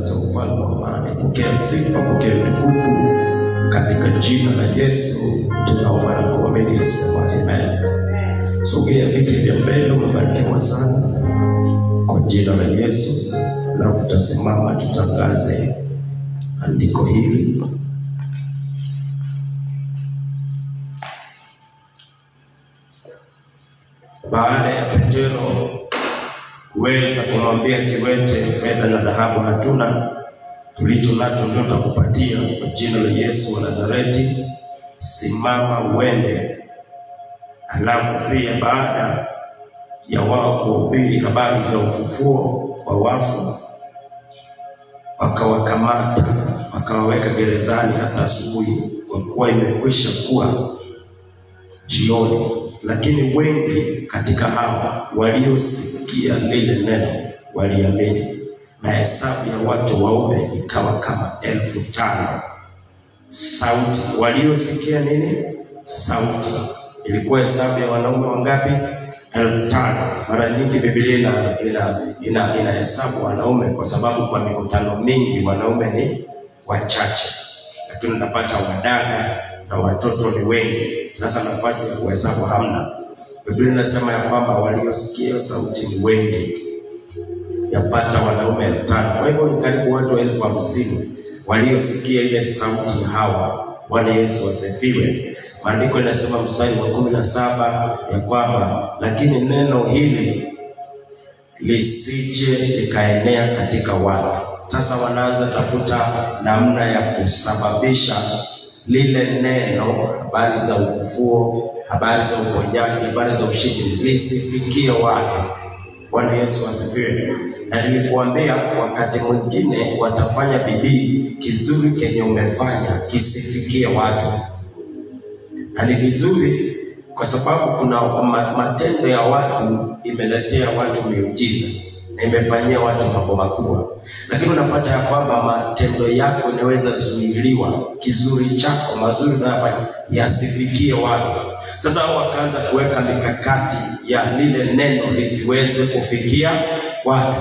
za ufalme wa amani. Pokea sifa, pokea utukufu katika jina la Yesu tunaomba na kuamini, sema amen. Sogea viti vya mbele, umebarikiwa sana kwa jina la Yesu. Na tutasimama tutangaze andiko hili. Baada ya Petro kuweza kumwambia kiwete, fedha na dhahabu hatuna, tulicho nacho ndio tutakupatia, kwa jina la Yesu wa Nazareti simama uende. Alafu pia baada ya wao kuhubiri habari za ufufuo wa wafu, wakawakamata wakawaweka gerezani hata asubuhi, kwa kuwa imekwisha kuwa jioni. Lakini wengi katika hao waliosikia lile neno waliamini, na hesabu ya watu waume ikawa kama 5,000. Sauti waliosikia nini? Sauti. Ilikuwa hesabu ya wanaume wangapi? 5,000. Mara nyingi Biblia ina hesabu wanaume kwa sababu kwa mikutano mingi wanaume ni wachache, lakini unapata wadada na watoto ni wengi. Sasa nafasi ya kuhesabu hamna. Biblia inasema ya kwamba waliosikia sauti ni wengi, yapata wanaume 5,000. Kwa hivyo ni karibu watu 50,000 waliosikia ile sauti hawa. Bwana Yesu asifiwe. Maandiko yanasema mstari wa 17 ya kwamba lakini neno hili lisije likaenea katika watu. Sasa wanaanza tafuta namna ya kusababisha lile neno, habari za ufufuo, habari za uponyaji, habari za ushindi lisifikie watu. Bwana Yesu asifiwe. Na nilikuambia wakati mwingine watafanya bidii kizuri kenye umefanya kisifikie watu. Na ni vizuri kwa sababu kuna matendo ya watu imeletea watu miujiza na imefanyia watu mambo makubwa. Lakini unapata ya kwamba matendo yako inaweza zuiliwa, kizuri chako, mazuri unayofanya yasifikie watu. Sasa wakaanza kuweka mikakati ya lile neno lisiweze kufikia watu.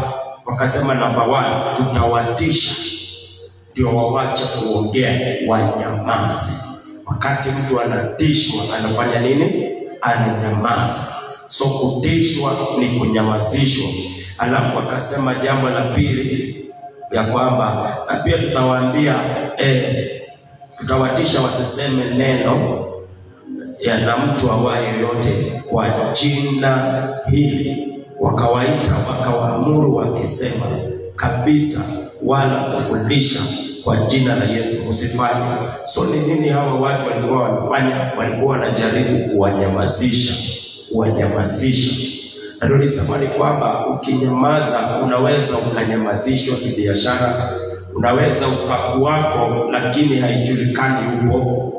Wakasema namba 1, tutawatisha ndio wawache kuongea, wanyamaze. Wakati mtu anatishwa anafanya nini? Ananyamaza. So kutishwa ni kunyamazishwa. Alafu akasema jambo la pili ya kwamba pia tutawaambia tutawatisha wasiseme neno na mtu awaye yote kwa jina hili. Wakawaita wakawaamuru wakisema kabisa wala kufundisha kwa jina la Yesu usifanye. So ni nini hawa watu walikuwa wanafanya? Walikuwa wanajaribu kuwanyamazisha. Na ndio nisamani kwamba ukinyamaza unaweza ukanyamazishwa kibiashara, unaweza ukakuwako lakini haijulikani upo.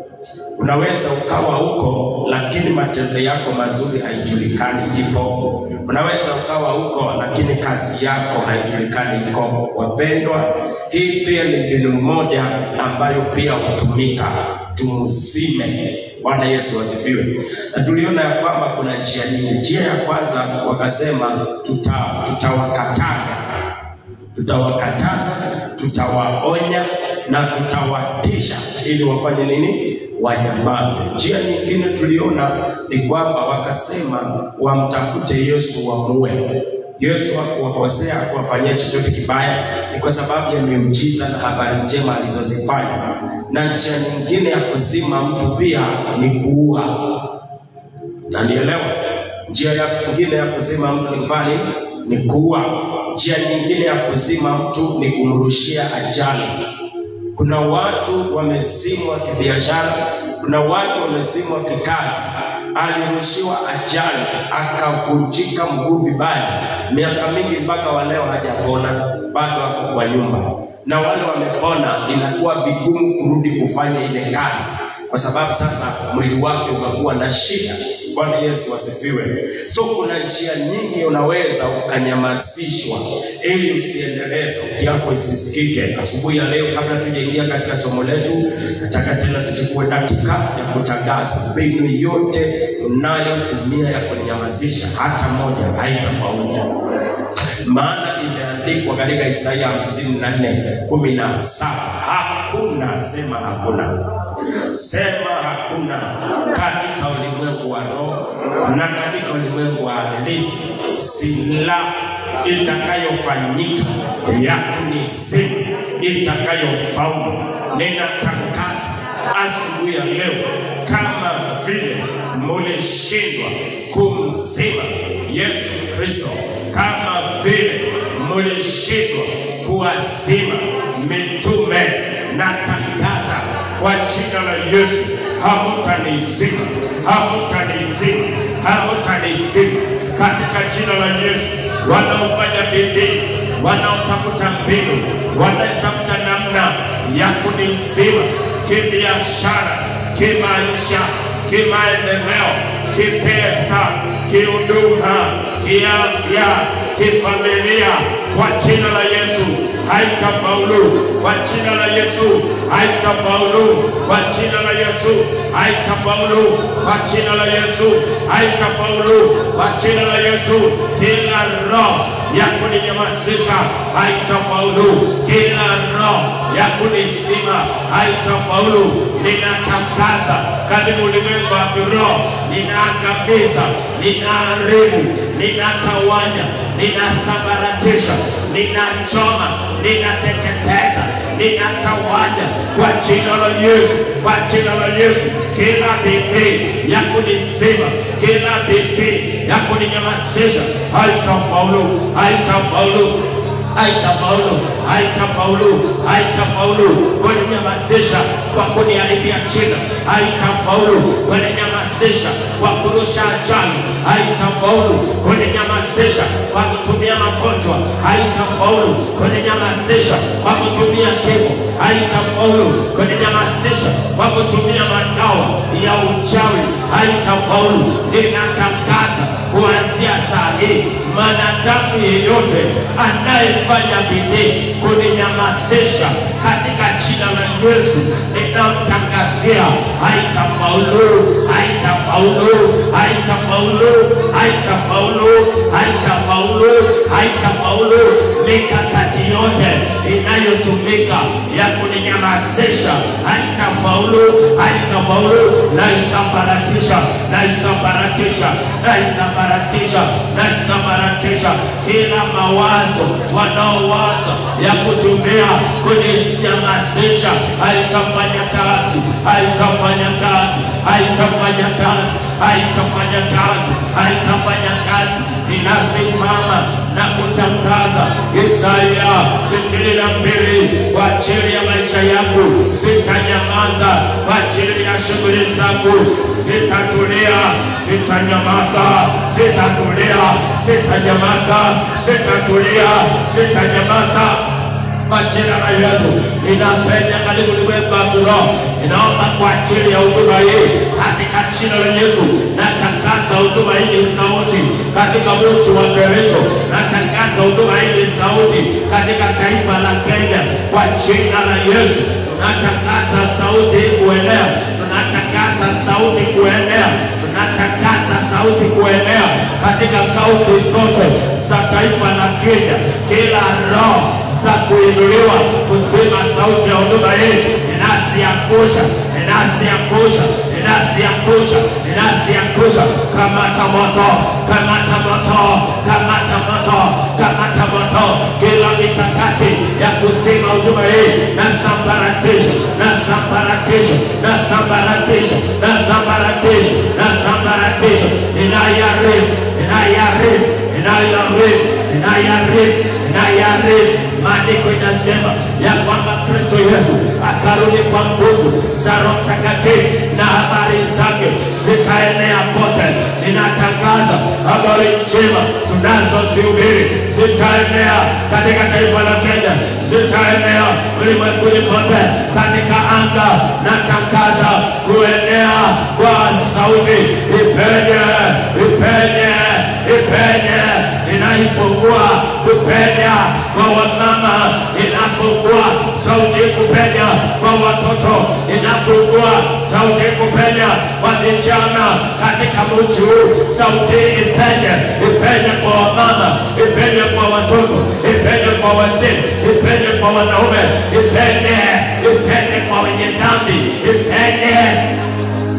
Unaweza ukawa huko lakini matendo yako mazuri haijulikani ipo. Unaweza ukawa huko lakini kazi yako haijulikani iko. Wapendwa, hii pia ni mbinu moja ambayo pia hutumika tumzime. Bwana Yesu asifiwe. Na tuliona ya kwamba kuna njia nyingi. Njia ya kwanza wakasema tutawakataza, tutawaonya na tutawatisha ili wafanye nini? Wanyamaze. Njia nyingine tuliona ni kwamba wakasema wamtafute Yesu wamuue. Yesu hakuwakosea, hakuwafanyia chochote kibaya, ni kwa sababu ya miujiza na habari njema alizozifanya. Na njia nyingine ya kuzima mtu pia ni kuua. Na nielewa, njia nyingine ya kuzima mtu ni kuua. Njia nyingine ya kuzima mtu ni kumrushia ajali. Kuna watu wamezimwa kibiashara, kuna watu wamezimwa kikazi. Alirushiwa ajali, akavunjika mguu vibaya, miaka mingi mpaka wa leo hajapona, bado wako kwa nyumba. Na wale wamepona inakuwa vigumu kurudi kufanya ile kazi, kwa sababu sasa mwili wake unakuwa na shida. Bwana Yesu asifiwe. So kuna njia nyingi unaweza ukanyamazishwa ili usiendeleze yako isisikike. Asubuhi ya leo kabla tujaingia katika somo letu, nataka tena tuchukue dakika ya kutangaza mbinu yote unayotumia ya kunyamazisha hata moja haitafaulu. Maana imeandikwa imeandikwa katika Isaya 54:17. Hakuna, sema hakuna. Sema hakuna katika ulimwengu wa roho na katika ulimwengu wa halisi silaha itakayofanyika ya kunizima, itakayofaulu. Ninatangaza asubuhi ya leo, kama vile mulishindwa kumzima Yesu Kristo, kama vile mulishindwa kuwazima mitume, natangaza kwa jina la Yesu, hamutanizima, hamutanizima, hamutanizima katika jina la Yesu. Wanaofanya bidii, wanaotafuta mbinu, wanaotafuta namna ya kunizima kibiashara, kimaisha, kimaendeleo, kipesa, kihuduma, kiafya, kifamilia, kwa jina la Yesu haitafaulu. Kwa jina la Yesu haitafaulu. Kwa jina la Yesu haitafaulu. Kwa jina la Yesu haitafaulu. Kwa jina la Yesu, kila roho ya kuninyamazisha haitafaulu. Kila roho ya kunizima haitafaulu. Ninatangaza katika ulimwengu wa kiroho, ninaangamiza, ninaharibu, ninatawanya, ninasambaratisha, ninachoma, ninateketeza, ninatawanya kwa jina la Yesu, kwa jina la Yesu. Kila bidii ya kunizima, kila bidii ya kuninyamazisha haitafaulu, haitafaulu, haitafaulu, haitafaulu, haitafaulu. Kuninyamazisha kwa kuniharibia jina haitafaulu. Kuninyamazisha kwa kurusha ajali haitafaulu. Kuninyamazisha kwa kutumia magonjwa haitafaulu. Kuninyamazisha kwa kutumia kifo haitafaulu. Kuninyamazisha kwa kutumia madawa ya uchawi haitafaulu. Ninatangaza kuanzia saa hii, mwanadamu yeyote anayefanya bidii kuninyamazisha katika jina la Yesu, ninamtangazia haitafaulu, haitafaulu, haitafaulu, haitafaulu, haitafaulu, haitafaulu. Mikakati yote inayotumika ya kuninyamazisha haitafaulu, haitafaulu. Naisambaratisha, naisambaratisha, naisambaratisha, naisambaratisha. Kila mawazo wanaowaza ya kutumia kuninyamazisha haitafanya kazi, haitafanya kazi, haitafanya kazi, haitafanya kazi, haitafanya kazi. Ninasimama na kutangaza Isaya 62 kwa ajili ya maisha yangu. Sitanyamaza kwa ajili ya shughuli zangu. Sitatulia, sitanyamaza, sitatulia, sitanyamaza, sitatulia, sitanyamaza. Kwa jina la Yesu, ninapenda katika ulimwengu wa kiroho, ninaomba kwa ajili ya huduma hii katika jina la Yesu. Natangaza huduma hii sauti katika mji wa Kericho. Natangaza huduma hii sauti katika taifa la Kenya kwa jina la Yesu. Natangaza sauti kuenea. Tunatangaza sauti kuenea. Tunatangaza sauti kuenea katika kaunti zote za taifa la Kenya. Kila roho za kuinuliwa kusema sauti ya huduma hii inasiangusha, inasiangusha, inasiangusha, inasiangusha. Kamata moto, kamata moto, kamata moto, kamata moto. Kila mikakati ya kusema huduma hii nasambaratisha, nasambaratisha, nasambaratisha, nasambaratisha, nasambaratisha. Inayaribu, inayaribu, inayaribu, inayaribu, inayaribu. Maandiko inasema ya kwamba Kristo Yesu akarudi kwa nguvu za Roho Mtakatifu na habari zake zikaenea kote. Ninatangaza habari njema tunazozihubiri zikaenea katika taifa la Kenya, zikaenea ulimwenguni kote. Katika anga natangaza kuenea kwa sauti. Ipenye, ipenye, ipenye. Inaifungua kupenya kwa wamama inafungua, sauti kupenya kwa watoto inafungua, sauti kupenya kwa vijana katika mji huu, sauti ipenye kwa wamama, ipenye kwa watoto, ipenye kwa wazee, ipenye kwa wanaume, ipenye kwa wenye dhambi, ipenye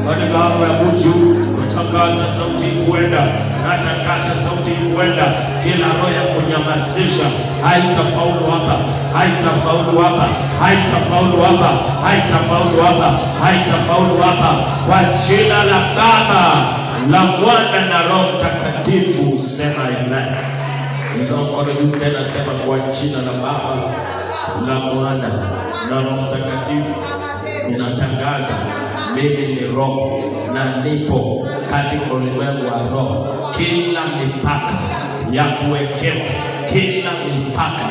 katika hapo ya mji huu. Natangaza sauti kuenda, natangaza sauti kuenda. Kila roho ya kunyamazisha haitafaulu hapa, haitafaulu hapa, haitafaulu hapa, haitafaulu hapa, haitafaulu hapa, kwa jina la Baba, la Mwana na Roho Mtakatifu. Sema amen. Ndio tena sema kwa jina la Baba, la Mwana na Roho Mtakatifu. Ninatangaza mimi ni roho na nipo katika ulimwengu wa roho. Kila mipaka ya kuwekewa, kila mipaka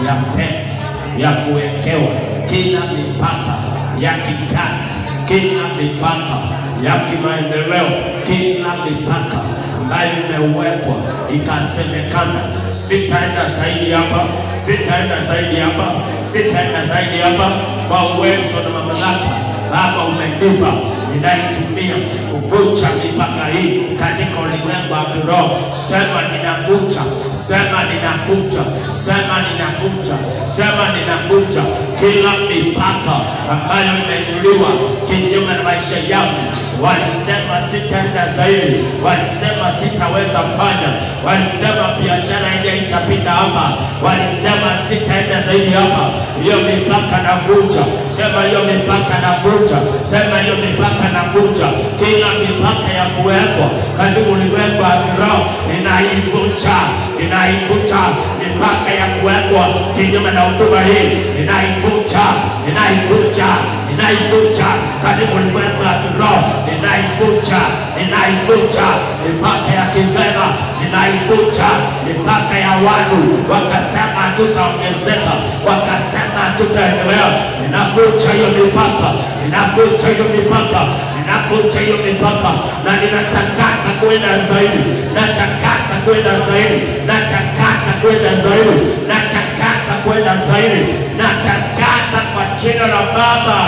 ya pesa ya kuwekewa, kila mipaka ya kikazi, kila mipaka ya kimaendeleo, kila mipaka ambayo imewekwa ikasemekana sitaenda zaidi hapa, sitaenda zaidi hapa, sitaenda zaidi hapa, kwa uwezo na mamlaka Baba umenipa, ninaitumia kuvunja mipaka hii katika ulimwengu wa kiroho. Sema ninakuja, sema ninakuja, sema ninakuja, sema ninakuja. Kila mipaka ambayo imeinuliwa kinyume na maisha yangu, walisema sitaenda zaidi, walisema sitaweza fanya, walisema biashara hii itapita hapa, walisema sitaenda zaidi hapa. Hiyo mipaka navunja, sema hiyo mipaka navunja, sema hiyo mipaka navunja. Kila mipaka ya kuwekwa katika ulimwengu wa kiroho ninaivunja, ninaivunja. Mipaka ya kuwekwa kinyume na huduma hii ninaivunja, ninaivunja, ninaivunja katika ulimwengu wa kiroho, ninaivunja, ninaivunja. Mipaka ya kifedha ninaivunja, mipaka ya watu wakasema tutaongezeka, wakasema tutaendelea, ninavunja hiyo mipaka, ninavunja hiyo mipaka, ninavunja hiyo mipaka, na ninatangaza kwenda zaidi, natangaza kwenda zaidi, natangaza kwenda zaidi, natangaza kwenda zaidi, natangaza kwa jina la Baba,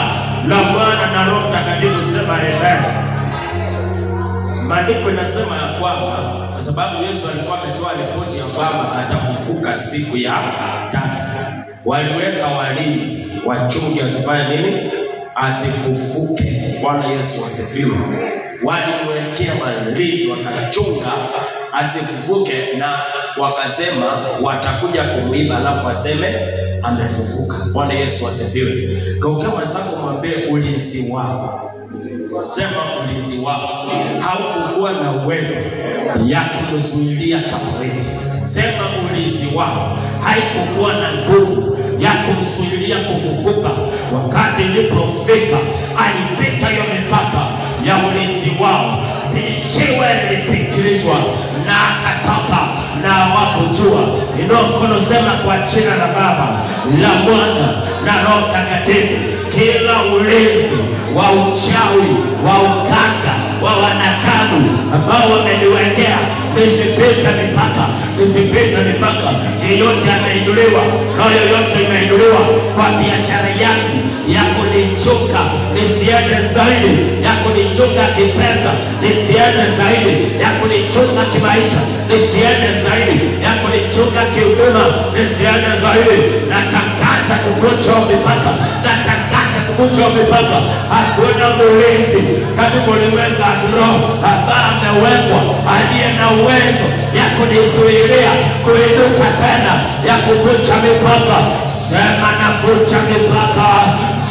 la Mwana na Roho Mtakatifu. Sema amen. Maandiko inasema ya kwamba kwa sababu Yesu alikuwa ametoa ripoti ya kwamba atafufuka siku ya tatu, waliweka walinzi wachunge asifanye nini? Asifufuke. Bwana Yesu asifiwe. Walimwekea walinzi wakachunga asifufuke, na wakasema watakuja kumuiba alafu aseme amefufuka. Bwana Yesu asifiwe. Kwa kama sasa mwambie ulinzi wao, sema ulinzi wao haukuwa na uwezo ya kumzuilia kaburini. Sema ulinzi wao haikuwa na nguvu ya kumzuilia kufufuka. Wakati ilipofika alipita hiyo mipaka ya ulinzi wao, jiwe lilipikilishwa na akatoka na hawakujua. Inua mkono, sema kwa jina la Baba, la Mwana na Roho Mtakatifu. Kila ulinzi wa uchawi, wa ukanga, wa wanadamu ambao wameniwekea nisipite mipaka, nisipite mipaka. Yeyote ameinuliwa, roho yoyote imeinuliwa kwa biashara yangu ya kunichunga nisiende zaidi, ya kunichunga kipesa nisiende zaidi, ya kunichunga kimaisha nisiende zaidi, ya kunichunga kihuduma nisiende zaidi, natangaza kuvunja mipaka, natangaza kuvunja mipaka. Hakuna ulinzi katika ulimwengu wa kiroho ambaye amewekwa aliye na uwezo ya kunizuilia kuinuka tena, ya kuvunja mipaka. Sema navunja mipaka.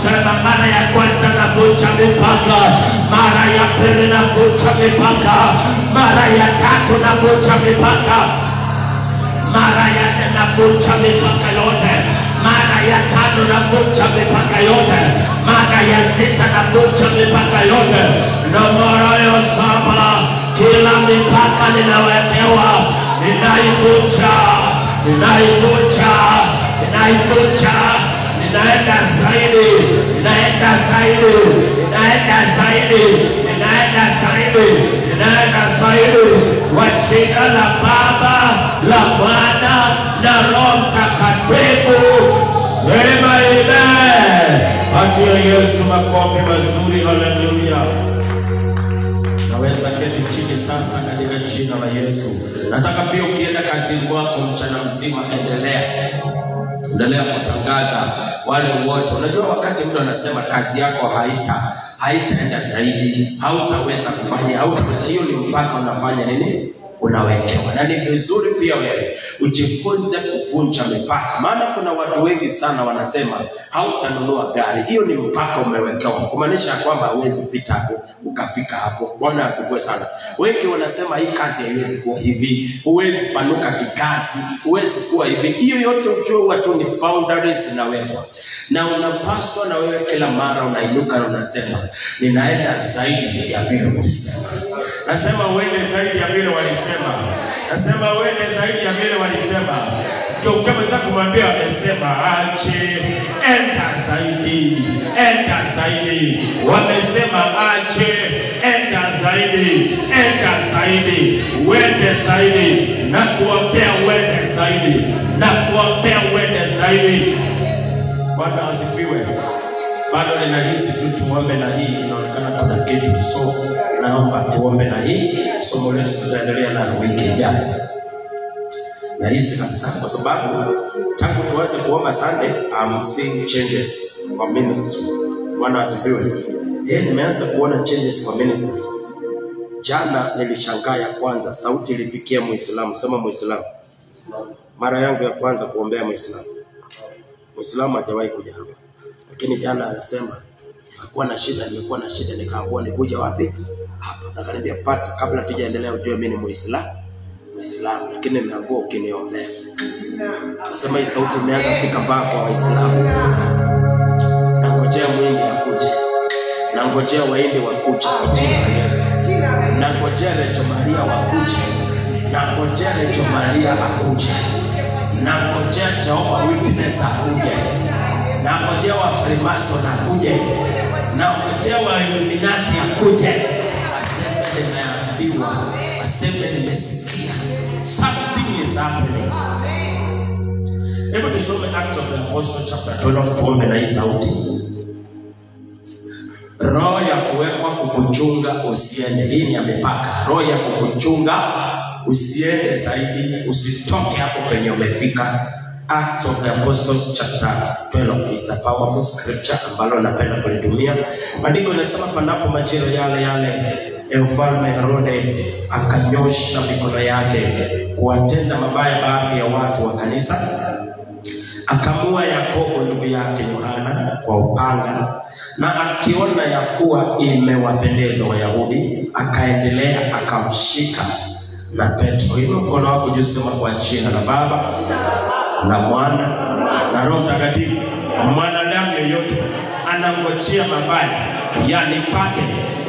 Sema mara ya kwanza navunja mipaka, mara ya pili navunja mipaka, mara ya tatu navunja mipaka, mara ya nne navunja mipaka yote, mara ya tano navunja mipaka yote, mara ya sita navunja mipaka yote, na mara ya saba kila mipaka ninawekewa ninaivunja, ninaivunja, ninaivunja. Ninaenda zaidi, ninaenda zaidi, ninaenda zaidi, ninaenda zaidi, ninaenda zaidi, kwa jina la Baba, la Mwana na Roho Mtakatifu. Sema amen. Patia Yesu makofi mazuri. Haleluya. Naweza keti chini sasa katika jina la Yesu. Nataka pia ukienda kazini kwako mchana mzima, endelea kutangaza wale wote. Unajua wakati mtu anasema kazi yako haitaenda zaidi, hautaweza kufanya, hautaweza, hiyo ni mpaka unafanya nini? Unawekewa. Na ni vizuri pia wewe ujifunze kuvunja mipaka. Maana kuna watu wengi sana wanasema hautanunua gari. Hiyo ni mpaka umewekewa. Kumaanisha kwamba huwezi pita hapo ukafika hapo. Bwana asifiwe sana. Wengi wanasema hii kazi haiwezi kuwa hivi, huwezi panuka kikazi, huwezi kuwa hivi. Hiyo yote ujue watu ni boundaries zinawekwa. Na unapaswa na wewe kila mara unainuka na unasema ninaenda zaidi ya vile ulisema. Nasema uende zaidi ya vile walisema. Nasema uende zaidi ya vile walisema. Ukiweza kumwambia wamesema ache, enda zaidi, enda zaidi. Wamesema ache, enda zaidi, enda zaidi, uende zaidi. Na kuombea uende zaidi, na kuombea uende zaidi. Bwana asifiwe. Bado ninahisi tu tuombe na hii, inaonekana kuna kitu, so naomba tuombe na hii. Somo letu tutaendelea na wiki ijayo. Na hizi kabisa, kwa sababu tangu tuanze kuomba Sunday, I'm seeing changes kwa ministry. Bwana asifiwe. Nimeanza kuona changes kwa ministry. Jana nilishangaa ya kwanza sauti ilifikia Muislamu. Sema Muislamu. Mara yangu ya kwanza kuombea Muislamu. Muislamu hajawahi kuja hapa. Lakini jana anasema nimekuwa na shida nikaamua nikuja wapi? Hapa. Akaniambia pastor, kabla tujaendelea ujue mimi ni Muislamu, lakini nimeamua ukiniombea. Nasema hii sauti imeanza kufika kwa Waislamu. Nangojea mwingi akuje. Nangojea waende wakuje kwa jina la Yesu. Nangojea Rejo Maria wakuje. Nangojea Rejo Maria akuje. Nangojea Jehova Witness akuje. Nangojea wa Freemason akuje. Nangojea wa Illuminati akuje. Aseme nimeambiwa, aseme nimesikia. Something is happening. Hebu tusome Acts of the Apostles chapter 12 tuombe na hii sauti. Roho ya kuwekwa kukuchunga usiende. Hii ni ya mipaka. Roho ya kukuchunga usiende zaidi, usitoke hapo penye umefika. Acts of the Apostles chapter 12. It's a powerful scripture ambalo napenda kulitumia. Maandiko yanasema panapo majira yale Mfalme Herode akanyosha mikono yake kuwatenda mabaya baadhi ya watu wa kanisa. Akamua Yakobo ndugu yake Yohana kwa upanga, na akiona ya kuwa imewapendeza Wayahudi akaendelea akamshika na Petro. Hilo mkono wako juu, sema kwa jina la Baba na Mwana na Roho Mtakatifu. Mwanadamu yeyote anangojea mabaya yanipate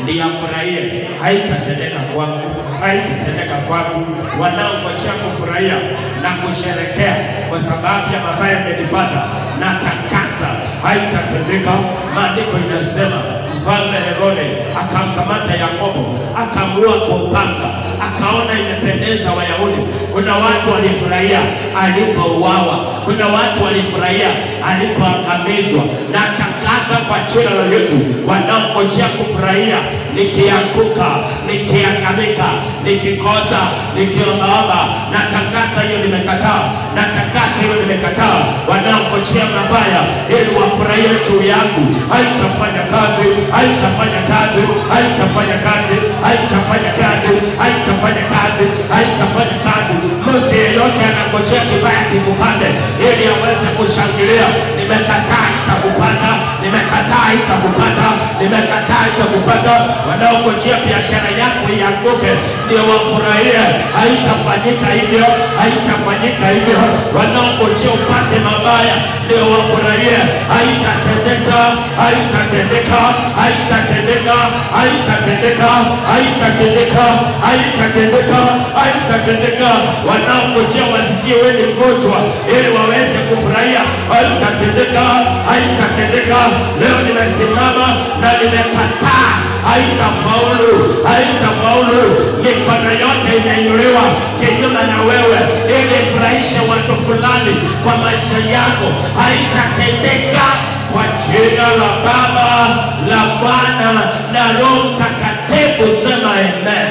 ndiye afurahie, haitatendeka kwangu, haitatendeka kwangu. Wanaongojea kufurahia na kusherekea kwa sababu ya mabaya yamenipata, na tangaza haitatendeka. Maandiko inasema Mfalme Herode akamkamata Yakobo, akamuua kwa upanga. Akaona imependeza Wayahudi. Kuna watu walifurahia alipouawa, kuna watu walifurahia alipoangamizwa. Na tangaza kwa jina la Yesu, wanaongojea kufurahia nikianguka, nikiangamika, nikikosa, nikiomba, na tangaza hiyo nimekataa, na tangaza hiyo nimekataa. Wanaongojea mabaya ili wafurahie juu yangu, haitafanya kazi, haitafanya kazi, haitafanya kazi, haitafanya kazi, haitafanya kazi, haitafanya kazi. Mtu yeyote anangojea kibaya kikupande ili aweze kushangilia, nimekataa itakupata, nimekataa itakupata, nimekataa itakupata. Wanaongojea biashara yako ianguke ndio wafurahie, haitafanyika hivyo, haitafanyika hivyo. Wanaongojea upate mabaya ndio wafurahie, haitatendeka, haitatendeka, haitatendeka, haitatendeka, haitatendeka, haitatendeka, haitatendeka. Wanaongojea wasikie wewe ni mgonjwa ili waweze kufurahia, haitatendeka, haitatendeka. Leo nimesimama na nimekataa haitafaulu, haitafaulu. Mikono yote inainuliwa kinyume na wewe ili furahisha watu fulani kwa maisha yako, haitatendeka kwa jina la Baba, la Bwana na Roho Mtakatifu. Sema amen.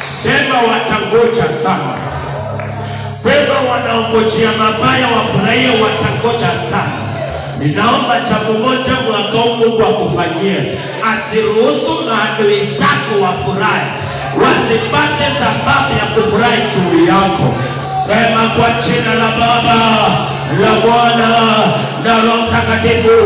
Sema watangoja sana. Sema wanaongojea mabaya wafurahie, watangoja sana. Ninaomba jambo moja mwaka huu Mungu akufanyie. Asiruhusu maadui zako wafurahi, wasipate sababu ya kufurahi juu yako. Sema kwa jina la Baba, la Bwana na Roho Mtakatifu,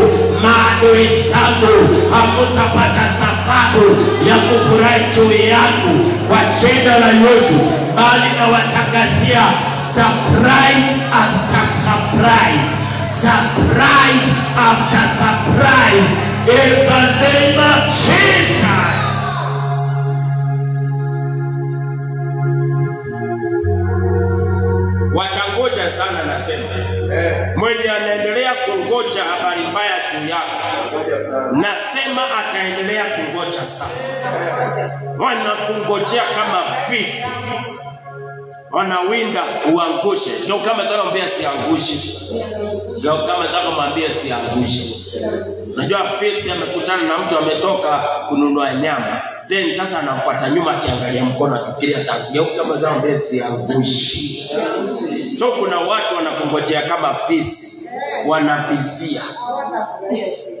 maadui zangu hamutapata sababu ya kufurahi juu yangu kwa jina la Yesu, bali na watangazia surprise after surprise, surprise after surprise in the name of Jesus. Watangoja sana nasema. Mwenye anaendelea kungoja habari mbaya juu yako, nasema ataendelea kungoja sana. Wanakungojea kama fisi, wanawinda uangushe. Ndio kama zako mwambie siangushi. Ndio kama zako mwambie siangushi. Unajua fisi amekutana na mtu ametoka kununua nyama, then sasa anamfuata nyuma akiangalia mkono akifikiria atageuka. Kama zako mwambie siangushi. So kuna watu wanakungojea kama fisi, wanafisia.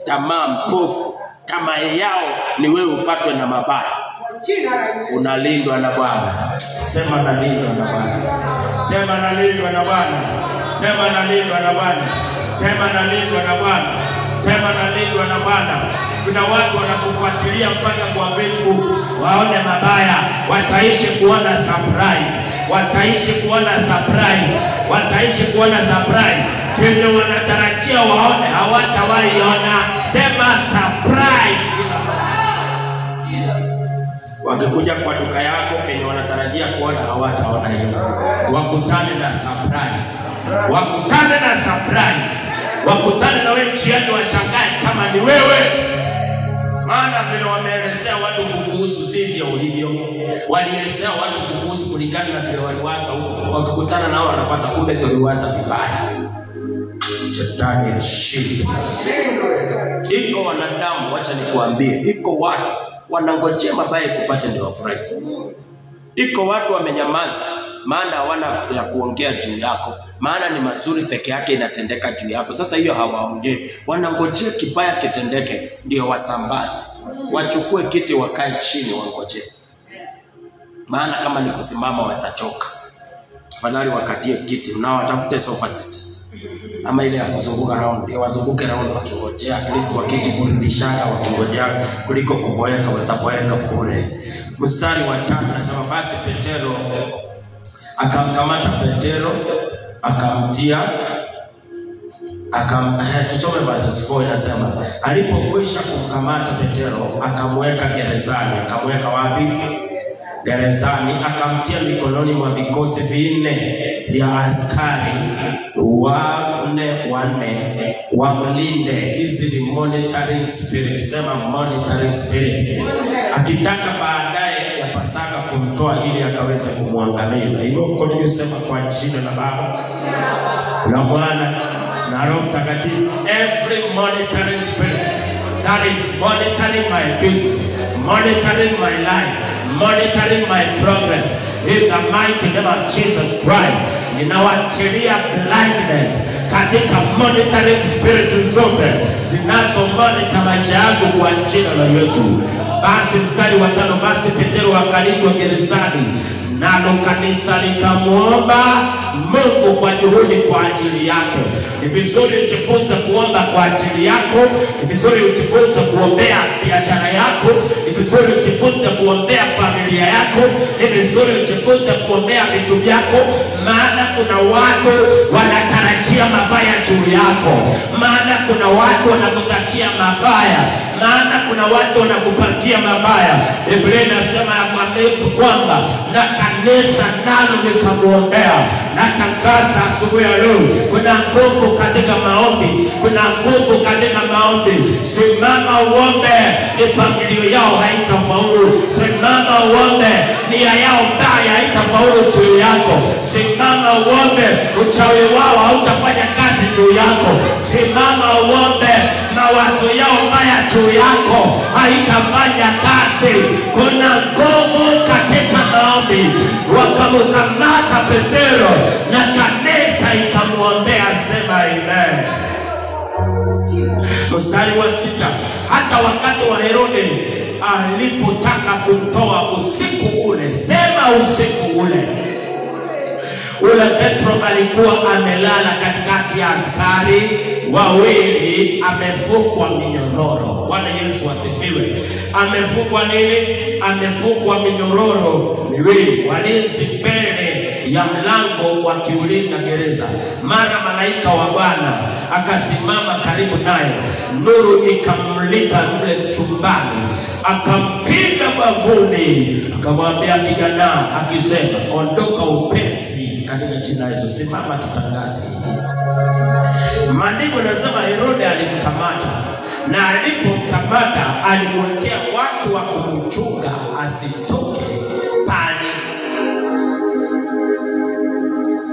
Tamaa mpofu, tamaa yao ni wewe upatwe na mabaya. Unalindwa na Bwana. Sema nalindwa na Bwana. Sema nalindwa na Bwana. Sema nalindwa na Bwana. Sema nalindwa na Bwana. Sema nalindwa na Bwana. Kuna watu wanakufuatilia mpaka kwa Facebook waone mabaya, wataishi kuona surprise. Wataishi kuona surprise. Wataishi kuona surprise. Kile wanatarajia waone hawatawaiona. Sema surprise. Wakikuja kwa duka yako kenye wanatarajia kuona hawataona hiyo. Wakutane na surprise. Wakutane na surprise. Wakutane na wewe njiani washangae kama ni wewe. Maana vile wameelezea watu kukuhusu sivyo ulivyo. Walielezea watu kukuhusu kulingana na vile waliwaza huko. Wakikutana nao wanapata kumbe tuliwaza vibaya. Shetani ashindwe. Iko wanadamu, wacha nikuambie, iko watu wanangojea mabaya kupata ndio wafurahi. Iko watu wamenyamaza maana hawana ya kuongea juu yako, maana ni mazuri peke yake inatendeka juu yako. Sasa hiyo hawaongei, wanangojea kibaya kitendeke ndio wasambaze. Wachukue kiti wakae chini wangojee, maana kama ni kusimama watachoka. Badala wakatie kiti nao watafute sofa set ama ile ya kuzunguka round, ya wazunguke round wakingojea at least wakiti kurudishana wakingojea kuliko kuboeka wataboeka bure. Mstari wa 5 nasema basi Petero akamkamata Petero akamtia tusome verse 4 nasema alipokwisha kumkamata Petero akamweka gerezani. Akamweka wapi? Gerezani. Akamtia mikononi mwa vikosi 4 vya askari wanne wamlinde. Hizi ni monitoring spirit. Sema monitoring spirit. Akitaka baadaye ya Pasaka kumtoa ili akaweze kumwangamiza. Hivyo kwa nini sema kwa jina la Baba, la Bwana na Roho Mtakatifu. Every monitoring spirit that is monitoring my business, monitoring my life, monitoring my progress, in the mighty name of Jesus Christ, ninawachilia blindness katika monitoring spirit zote zinazo monitor maisha yangu kwa jina la Yesu. Basi mstari wa 5, basi Petero akalindwa gerezani, nalo kanisa likamuomba Mungu kwa juhudi kwa ajili yake. Ni vizuri ujifunze kuomba kwa ajili yako. Ni vizuri ujifunze kuombea biashara yako. Ni vizuri ujifunze kuombea familia yako. Ni vizuri ujifunze kuombea vitu vyako, maana kuna watu wanatarajia mabaya juu yako. Maana kuna watu wanakutakia mabaya. Maana kuna watu wanakupangia mabaya. Biblia inasema kwamba na kanisa nalo likamuombea. Natangaza asubuhi ya leo, kuna nguvu katika maombi. Kuna nguvu katika maombi. Simama uombe, mipangilio yao haitafaulu nia yao mbaya haitafaulu juu yako. Simama uombe, uchawi wao hautafanya kazi juu yako. Simama uombe, mawazo yao mbaya juu yako haitafanya kazi. Kuna nguvu katika maombi. Wakamkamata Petero na kanisa ikamuombea. Sema amen. Mstari wa 6, hata wakati wa Herode alipotaka kumtoa usiku ule, sema usiku ule, Petro alikuwa amelala katikati ya askari wawili, amefungwa minyororo. Bwana Yesu asifiwe. Amefungwa nini? Amefungwa minyororo miwili, walinzi mbele ya mlango wakiulinda gereza. Mara malaika wa Bwana akasimama karibu naye, nuru ikamulika mle chumbani, akampiga bavuni, akamwambia kijana akisema, ondoka upesi katika jina la Yesu. Simama tutangaze. Maandiko yanasema Herode alimkamata, na alipomkamata alimwekea watu wa kumchunga asitoke pale.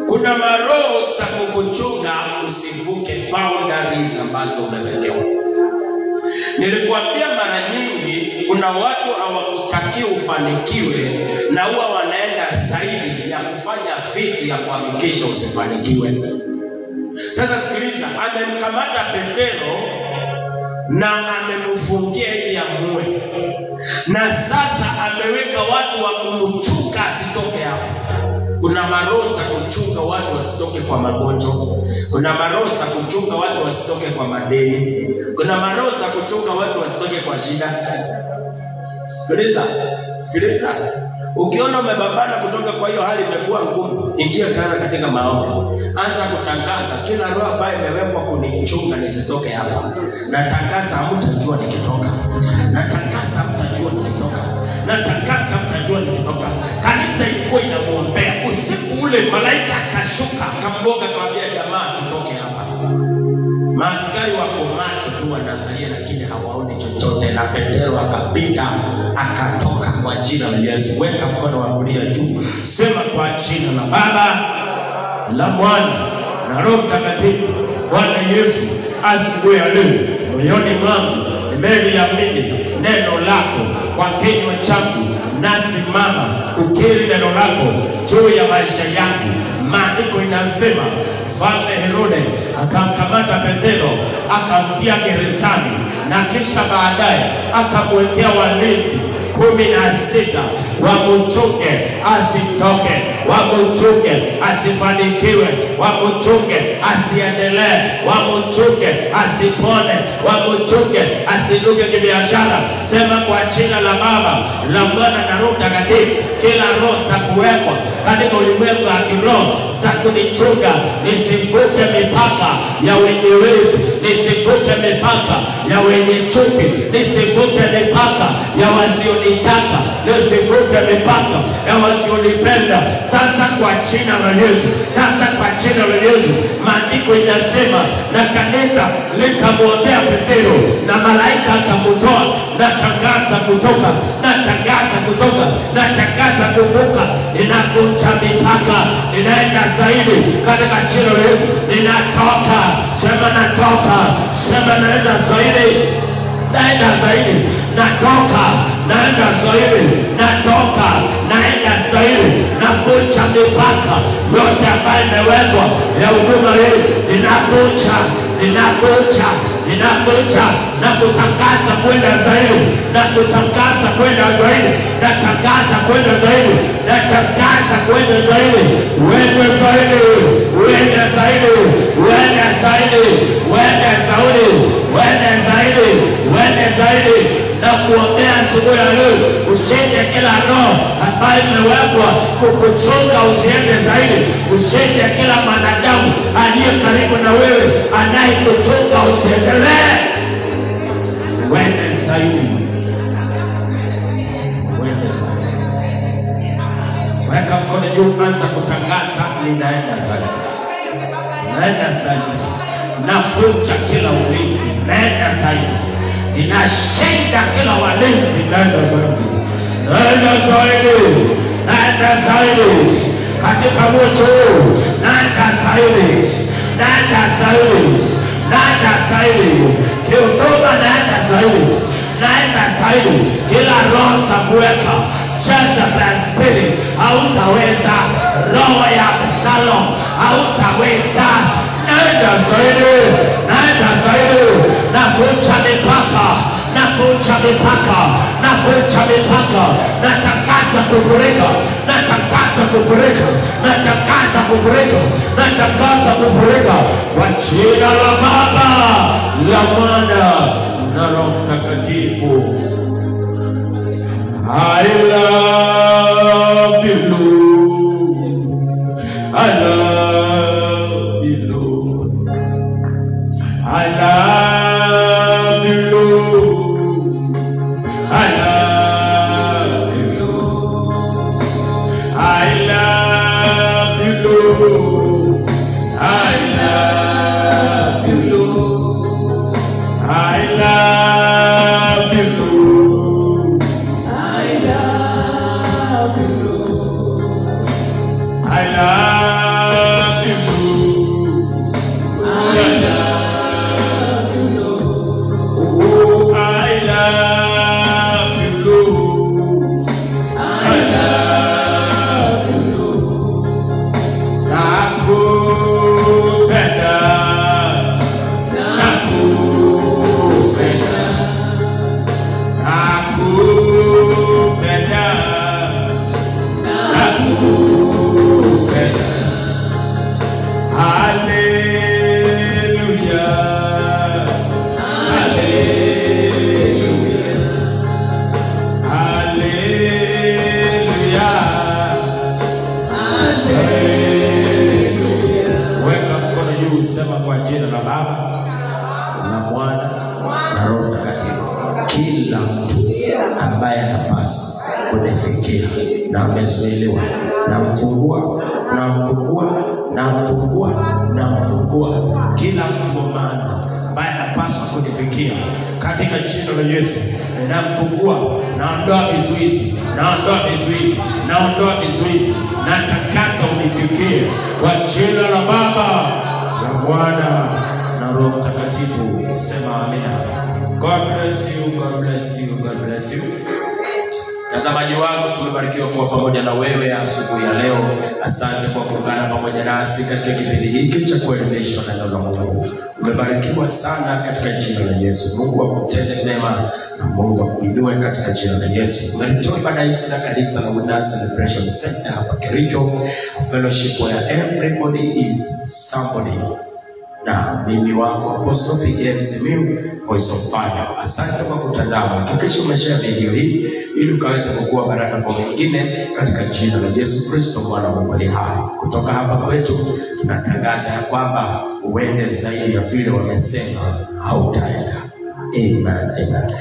Kuna maroho za kukuchunga usivuke boundaries ambazo umewekewa. Nilikuambia mara nyingi kuna watu hawakutaki ufanikiwe, na huwa wanaenda zaidi ya kufanya vitu ya kuhakikisha usifanikiwe. Sasa sikiliza, amemkamata Petero na amemfungia ili amue, na sasa ameweka watu wa kumchunga asitoke hapo. Kuna maroho za kuchunga watu wasitoke kwa magonjwa. Kuna maroho za kuchunga watu wasitoke kwa madeni. Kuna maroho za kuchunga watu wasitoke kwa shida. Sikiliza. Ukiona umebabana kutoka kwa hiyo hali imekuwa ngumu, ingia kana katika maombi. Anza kutangaza, kila roho ambayo imewekwa kunichunga nisitoke hapa, natangaza hamtajua nikitoka. Natangaza hamtajua nikitoka. Natangaza hamtajua nikitoka. Kanisa ilikuwa inamuombea. Usiku ule malaika akashuka, akamgonga, akamwambia jamaa tutoke hapa. Maaskari wako macho tu wanaangalia, lakini hawaoni chochote. Na Petero akapita akatoka kwa jina la Yesu. Weka mkono wa kulia juu, sema kwa jina la Baba, la Mwana na Roho Mtakatifu. Bwana Yesu, asubuhi ya leo moyoni mwangu nimeliamini neno lako kwa kinywa changu, nasimama kukiri neno lako juu ya maisha yangu. Maandiko inasema Mfalme Herode akamkamata Petero akamtia gerezani, na kisha baadaye akamwekea walinzi 16 wamuchunge asitoke, wamuchunge asifanikiwe, wamuchunge asiendelee, wamuchunge asipone, wamuchunge asiluke kibiashara. Sema kwa jina la Baba, la Mwana na Roho Mtakatifu, kila roho za kuwekwa katika ulimwengu wa kiroho za kunichunga nisivuke mipaka ya wenye wivu, nisivuke mipaka ya wenye chuki, nisivuke mipaka ya wasionitaka, nisivuke mipaka ya wasionipenda. Sasa kwa jina la Yesu, sasa kwa jina la Yesu. Maandiko inasema na kanisa likamwombea Petero na malaika akamtoa. Natangaza kutoka, natangaza kutoka, natangaza kuvuka. Ninakunja mipaka, ninaenda zaidi katika jina la Yesu. Ninatoka, sema natoka, sema naenda zaidi, naenda zaidi, natoka, naenda zaidi, natoka, naenda zaidi. Nakunja mipaka yote ambayo imewekwa ya huduma hii. Ninakunja, ninakunja, ninakunja na kutangaza kwenda zaidi, na kutangaza kwenda zaidi, natangaza kwenda zaidi, natangaza kwenda zaidi. Wende zaidi, wende zaidi, wende zaidi, wende zaidi, wende zaidi, wende zaidi. Na kuombea asubuhi ya leo ushinde kila roho ambayo imewekwa kukuchunga usiende zaidi. Ushinde kila mwanadamu aliye karibu na wewe anayekuchunga usiendelee. Wende zaidi, wende zaidi. Weka mkono juu, anza kutangaza, ninaenda zaidi, naenda zaidi. Nakunja kila ulinzi, naenda zaidi. Ninashinda kila walinzi, naenda zaidi. nenda zaidi, nenda zaidi katika moto, nenda zaidi, nenda zaidi, nenda zaidi kiutoka, nenda zaidi, nenda zaidi. Kila roho za kuweka Jezebel spirit hautaweza, roho ya Absalom hautaweza. Nenda zaidi, nenda zaidi, na kucha mipaka, na kucha mipaka, na kucha mipaka, na tangaza kufurika, na tangaza kufurika, na tangaza kufurika, na tangaza kufurika kwa jina la Baba, la Mwana na Roho Mtakatifu. I love you, Lord. I love you, Lord. I love you, Lord. I love you, Lord. I love you, Lord. I love you, Lord. I love you, Lord. I love you, Lord. I love you, Lord. I love you, Lord. Oh, I love you, Lord. I love you, Lord. Nakupenda, nakupenda, nakupenda, nakupenda. Hallelujah, hallelujah, hallelujah, hallelujah. Weka mkono juu, sema kwa jina la Baba, la Mwana na Roho Mtakatifu. Kila mtu ambaye anapaswa kunifikia na amezuiliwa, na mfungua, na mfungua, na mfungua, na mfungua. Kila mtu wa maana ambaye anapaswa kunifikia katika jina la Yesu, na mfungua, naondoa vizuizi, naondoa vizuizi, naondoa vizuizi, na tangaza unifikie kwa jina la Baba, la Mwana na Roho Mtakatifu. Sema amina. God bless you, God bless you, God bless you. Mtazamaji wangu, tumebarikiwa kuwa pamoja na wewe asubuhi ya leo. Asante kwa kuungana pamoja nasi katika kipindi hiki cha kuelimishwa na neno la Mungu. Umebarikiwa sana katika jina la Yesu. Mungu akutende mema na Mungu akuinue katika jina la Yesu. Tunatoa ibada hizi na kanisa la Witness Celebration Center hapa Kericho, a fellowship where everybody is somebody. Na mimi wako Apostle P.M. Simiu, Voice of Fire. Asante kwa kutazama. Hakikisha umeshare video hii ili ukaweze kukua baraka kwa wengine katika jina la Yesu Kristo Bwana Mungu aliye hai. Kutoka hapa kwetu tunatangaza ya kwamba uende zaidi ya vile wamesema hautaenda. Amen, amen.